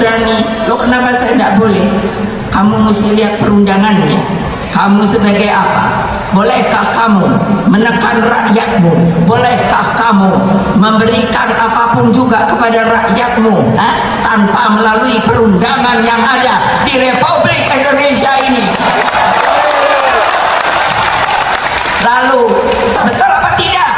berani. Lo kenapa saya tidak boleh? Kamu mesti lihat perundangannya. Kamu sebagai apa? Bolehkah kamu menekan rakyatmu? Bolehkah kamu memberikan apapun juga kepada rakyatmu tanpa melalui perundangan yang ada di Republik Indonesia ini? Lalu, betul apa tidak?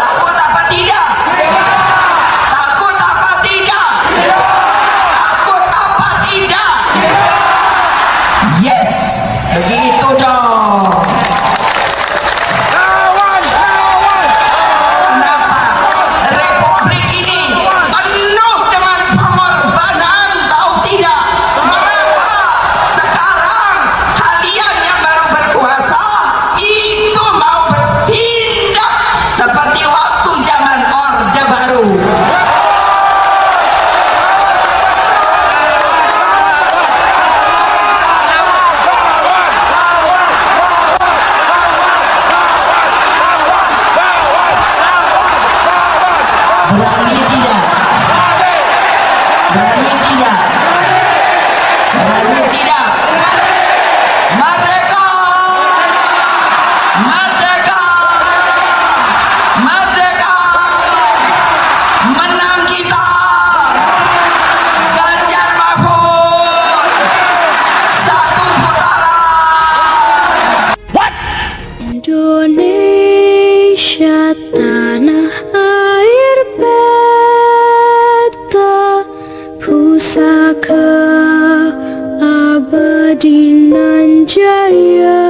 Takut apa tidak? Takut apa tidak? Takut apa tidak? Yes, begitu dong. Kenapa Republik ini penuh dengan pengorbanan, tahu tidak? Mengapa sekarang kalian yang baru berkuasa itu mau bertindak seperti waktu zaman Orde Baru? Berani tidak? Berani tidak? Berani tidak? Merdeka! Merdeka! Merdeka! Menang kita! Ganjar Mahfud! Satu putaran! Indonesia tanah air beta, pusaka abadi nan jaya.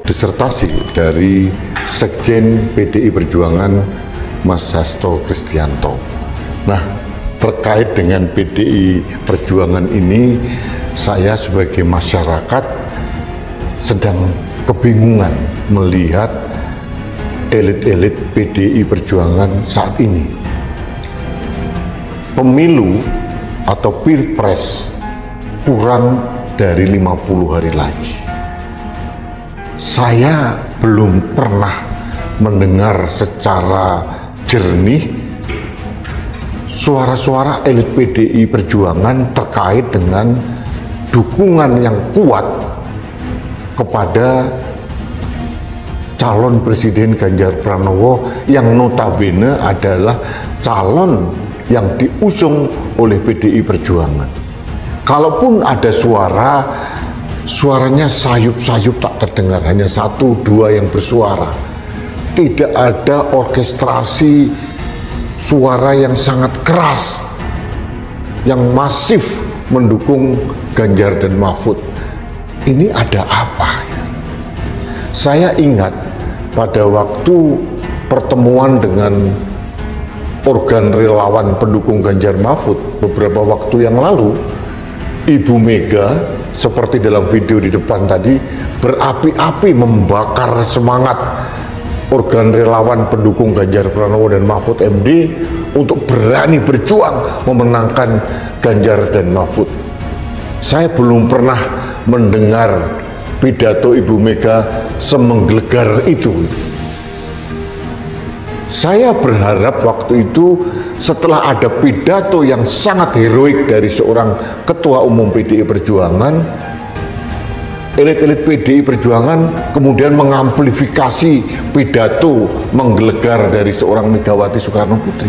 Disertasi dari Sekjen PDI Perjuangan Mas Hasto Kristianto. Nah, terkait dengan PDI Perjuangan ini, saya sebagai masyarakat sedang kebingungan melihat elit-elit PDI Perjuangan saat ini. Pemilu atau Pilpres kurang dari 50 hari lagi. Saya belum pernah mendengar secara jernih suara-suara elit PDI Perjuangan terkait dengan dukungan yang kuat kepada calon Presiden Ganjar Pranowo yang notabene adalah calon yang diusung oleh PDI Perjuangan. Kalaupun ada suaranya sayup-sayup tak terdengar, hanya satu dua yang bersuara. Tidak ada orkestrasi suara yang sangat keras, yang masif mendukung Ganjar dan Mahfud. Ini ada apa? Saya ingat pada waktu pertemuan dengan organ relawan pendukung Ganjar Mahfud beberapa waktu yang lalu, Ibu Mega seperti dalam video di depan tadi berapi-api membakar semangat organ relawan pendukung Ganjar Pranowo dan Mahfud MD untuk berani berjuang memenangkan Ganjar dan Mahfud. Saya belum pernah mendengar pidato Ibu Mega semenggelegar itu. Saya berharap waktu itu setelah ada pidato yang sangat heroik dari seorang Ketua Umum PDI Perjuangan, elit-elit PDI Perjuangan kemudian mengamplifikasi pidato menggelegar dari seorang Megawati Soekarno Putri.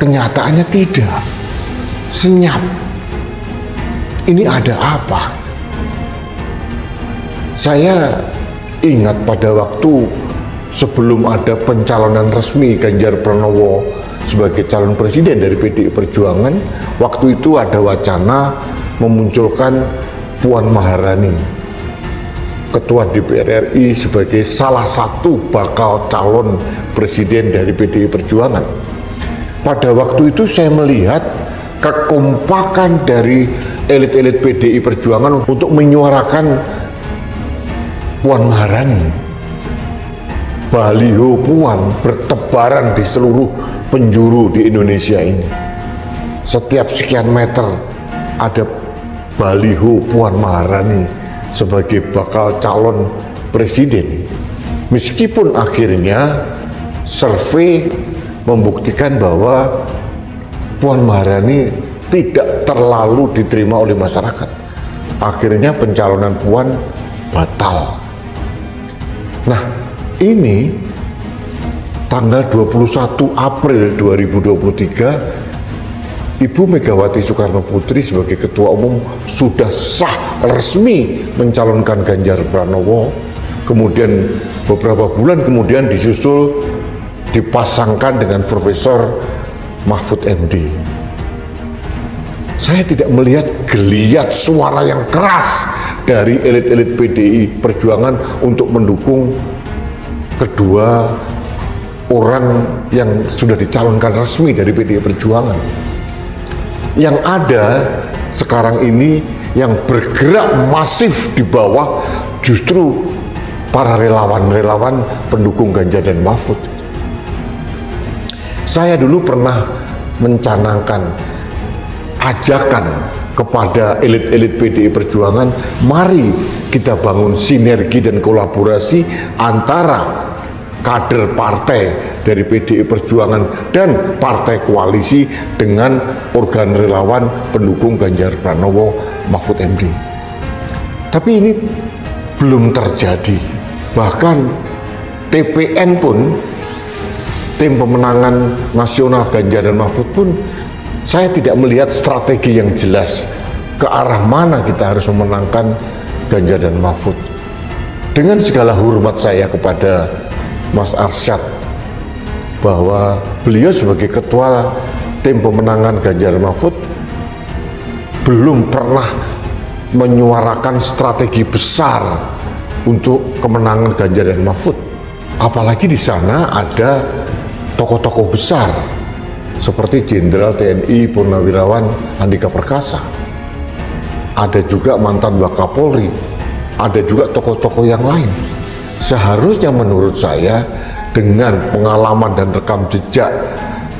Kenyataannya tidak, senyap. Ini ada apa? Saya ingat pada waktu sebelum ada pencalonan resmi Ganjar Pranowo sebagai calon presiden dari PDI Perjuangan, waktu itu ada wacana memunculkan Puan Maharani, Ketua DPR RI, sebagai salah satu bakal calon presiden dari PDI Perjuangan. Pada waktu itu saya melihat kekompakan dari elit-elit PDI Perjuangan untuk menyuarakan Puan Maharani. Baliho Puan bertebaran di seluruh penjuru di Indonesia ini. Setiap sekian meter ada baliho Puan Maharani sebagai bakal calon presiden. Meskipun akhirnya survei membuktikan bahwa Puan Maharani tidak terlalu diterima oleh masyarakat. Akhirnya pencalonan Puan batal. Nah, ini tanggal 21 April 2023 Ibu Megawati Soekarno Putri sebagai Ketua Umum sudah sah resmi mencalonkan Ganjar Pranowo. Kemudian beberapa bulan kemudian disusul dipasangkan dengan Profesor Mahfud MD. Saya tidak melihat geliat suara yang keras dari elit-elit PDI Perjuangan untuk mendukung kedua orang yang sudah dicalonkan resmi dari PDI Perjuangan. Yang ada sekarang ini yang bergerak masif di bawah justru para relawan-relawan pendukung Ganjar dan Mahfud. Saya dulu pernah mencanangkan ajakan kepada elit-elit PDI Perjuangan, mari kita bangun sinergi dan kolaborasi antara kader partai dari PDI Perjuangan dan partai koalisi dengan organ relawan pendukung Ganjar Pranowo Mahfud MD. Tapi ini belum terjadi. Bahkan TPN pun, tim pemenangan nasional Ganjar dan Mahfud pun, saya tidak melihat strategi yang jelas ke arah mana kita harus memenangkan Ganjar dan Mahfud. Dengan segala hormat saya kepada Mas Arsyad, bahwa beliau sebagai ketua tim pemenangan Ganjar Mahfud belum pernah menyuarakan strategi besar untuk kemenangan Ganjar dan Mahfud. Apalagi di sana ada tokoh-tokoh besar seperti Jenderal TNI Purnawirawan Andika Perkasa, ada juga mantan Wakapolri, ada juga tokoh-tokoh yang lain. Seharusnya menurut saya dengan pengalaman dan rekam jejak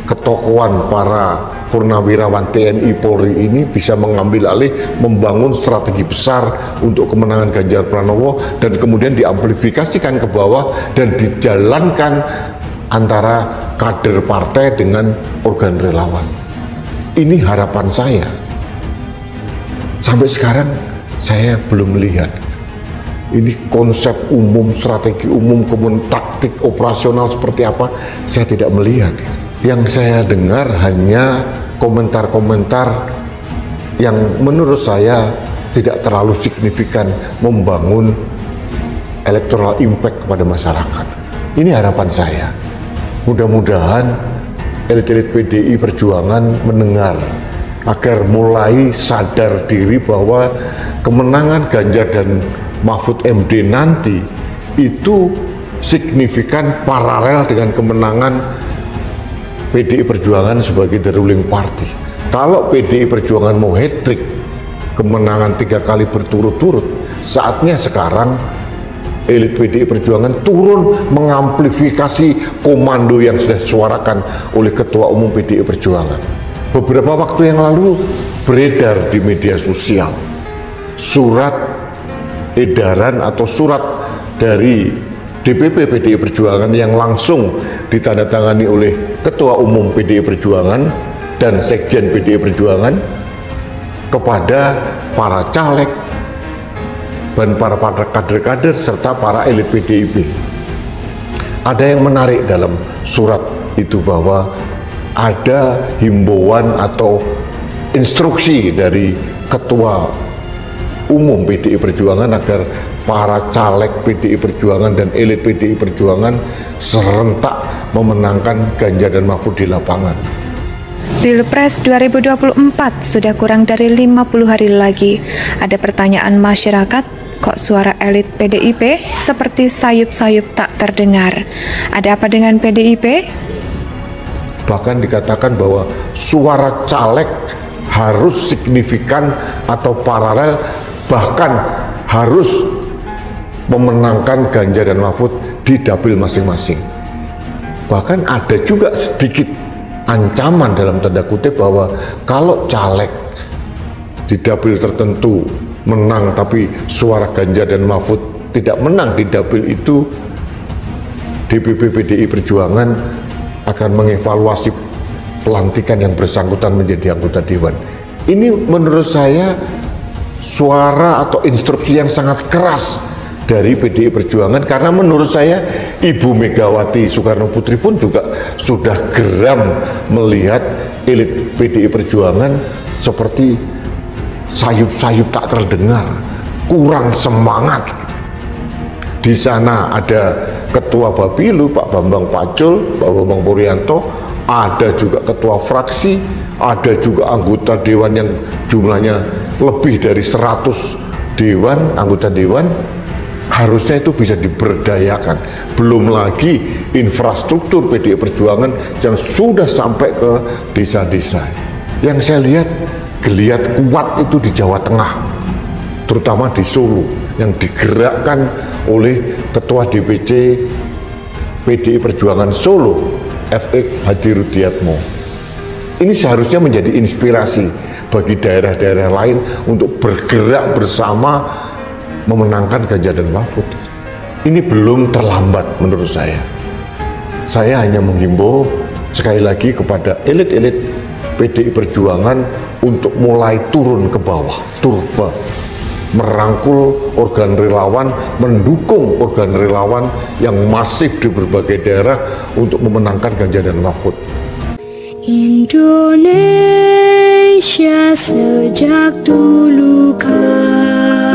ketokohan para purnawirawan TNI Polri ini bisa mengambil alih, membangun strategi besar untuk kemenangan Ganjar Pranowo dan kemudian diamplifikasikan ke bawah dan dijalankan antara kader partai dengan organ relawan. Ini harapan saya. Sampai sekarang saya belum melihat. Ini konsep umum, strategi umum, kemudian taktik operasional seperti apa, saya tidak melihat. Yang saya dengar hanya komentar-komentar yang menurut saya tidak terlalu signifikan membangun electoral impact kepada masyarakat. Ini harapan saya. Mudah-mudahan elit-elit PDI Perjuangan mendengar agar mulai sadar diri bahwa kemenangan Ganjar dan Mahfud MD nanti itu signifikan paralel dengan kemenangan PDI Perjuangan sebagai the ruling party. Kalau PDI Perjuangan mau hat-trick kemenangan 3 kali berturut-turut, saatnya sekarang elit PDI Perjuangan turun mengamplifikasi komando yang sudah disuarakan oleh Ketua Umum PDI Perjuangan. Beberapa waktu yang lalu beredar di media sosial surat edaran atau surat dari DPP PDI Perjuangan yang langsung ditandatangani oleh Ketua Umum PDI Perjuangan dan Sekjen PDI Perjuangan kepada para caleg dan para kader-kader serta para elit PDIP. Ada yang menarik dalam surat itu bahwa ada himbauan atau instruksi dari Ketua Umum PDI Perjuangan agar para caleg PDI Perjuangan dan elit PDI Perjuangan serentak memenangkan Ganjar dan Mahfud di lapangan. Pilpres 2024 sudah kurang dari 50 hari lagi. Ada pertanyaan masyarakat, kok suara elit PDIP seperti sayup-sayup tak terdengar? Ada apa dengan PDIP? Bahkan dikatakan bahwa suara caleg harus signifikan atau paralel, bahkan harus memenangkan Ganjar dan Mahfud di dapil masing-masing. Bahkan ada juga sedikit ancaman dalam tanda kutip bahwa kalau caleg di dapil tertentu menang tapi suara Ganjar dan Mahfud tidak menang di dapil itu, DPP PDI Perjuangan akan mengevaluasi pelantikan yang bersangkutan menjadi anggota dewan. Ini menurut saya suara atau instruksi yang sangat keras dari PDI Perjuangan, karena menurut saya Ibu Megawati Soekarno Putri pun juga sudah geram melihat elit PDI Perjuangan seperti sayup-sayup tak terdengar, kurang semangat. Di sana ada Ketua Bapilu Pak Bambang Pacul, Pak Bambang Puryanto, ada juga ketua fraksi, ada juga anggota dewan yang jumlahnya lebih dari 100 dewan, anggota dewan. Harusnya itu bisa diberdayakan. Belum lagi infrastruktur PDI Perjuangan yang sudah sampai ke desa-desa. Yang saya lihat geliat kuat itu di Jawa Tengah, terutama di Solo, yang digerakkan oleh Ketua DPC PDI Perjuangan Solo, FX Hadi Rudiatmo. Ini seharusnya menjadi inspirasi bagi daerah-daerah lain untuk bergerak bersama memenangkan Ganjar dan Mahfud. Ini belum terlambat menurut saya. Saya hanya menghimbau sekali lagi kepada elit-elit PDI Perjuangan untuk mulai turun ke bawah, turba, merangkul organ relawan, mendukung organ relawan yang masif di berbagai daerah untuk memenangkan Ganjar dan Mahfud. Indonesia sejak dulu kala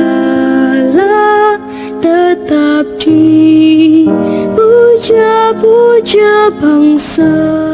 tetap dipuja-puja bangsa.